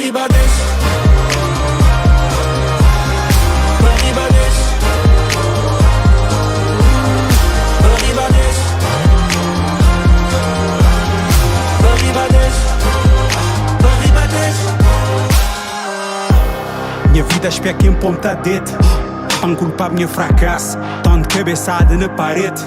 arriba desce, para arriba desce, para arriba desce, para arriba desce, para arriba desce. Minha vida espia quem ponta dedo, a culpar minha fracasso, tão de cabeçada na parede.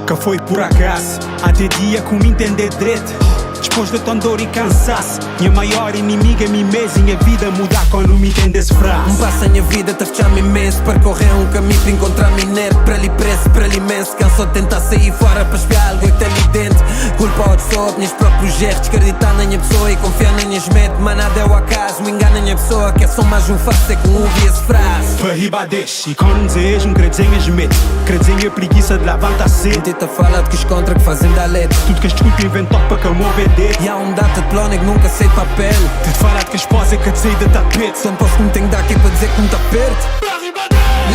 Que foi por acaso, até dia como entender direito. Depois de tão dor e cansaço, minha maior inimiga é mim mesmo. Minha vida mudar quando me entendesse frase. Passa a minha vida a trafejar-me imenso, percorrer um caminho para encontrar-me inerte. Para ali preço, para ali imenso, cansou de tentar sair fora para espiar algo até ali dentro. Culpa outros só, minhas próprios erros, acreditar na minha pessoa e confiar nas minhas metas. Mas nada é o acaso, me engana a minha pessoa, que é só mais um fato, é que ouvi essa frase. Para riba deixe, e quando desejo, querer dizer as metas, querer dizer a preguiça de levantar cedo. Tenta falar de que os contra que fazem da letra. Tudo que as desculpa inventou para que eu me obeder. E há data de plano é que nunca sei papel. Te falar de que a esposa é que te sair da tapete. Só não posso que me tenho de dar aqui para dizer que me tá perto.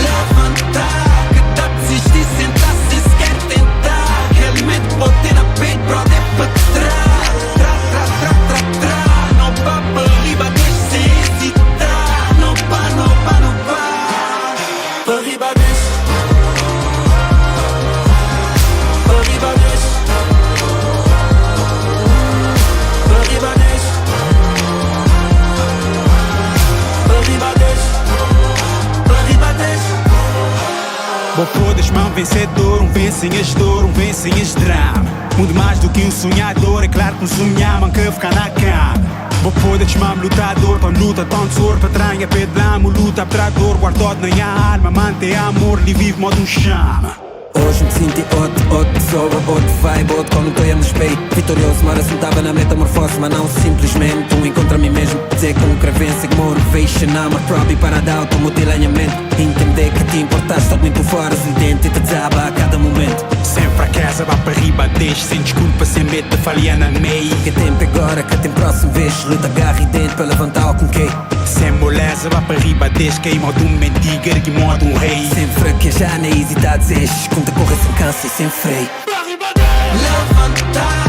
Levantar, que tá desistir, sentar sem sequer tentar. Realmente pode ter na peito, brother, é para trás. Não pá para arriba, deixa sem hesitar. Não pá, não pá, não pá. Para arriba desce, para arriba desce, para arriba desce, para arriba desce, para arriba desce. Vou podes mão vencedor, vencedor, esse drama. Muito mais do que um sonhador, é claro que um sonhar manca ficar na cama. Vou podes mão lutador, com luta tão tesouro, patranha, pedlamo, luta para dor, guardado na minha alma, mantém amor, lhe vive modo um chama. Hoje me senti outra pessoa, outro vibe, outro quando estou a me espelho. Vitorioso, mas assuntava na metamorfose, mas não simplesmente um encontro a mim mesmo. Dizer com cravência que motivation, amor próprio para dar automotilanhamento. Entender que te importaste todo por fora, se dentro e te desaba a cada momento. Sem fracasso, vá para riba, deixe, sem desculpa, sem medo de falhar na meia. Que tempo agora, que tem próximo vez, luta, garra e dente para levantar o com quem. Sem moleza, vá para riba, deixe, que em modo um mendigo, ergue modo um rei. Sem fraquejar, nem hesitar, desejo, conta correr sem cansa e sem freio. Levantar.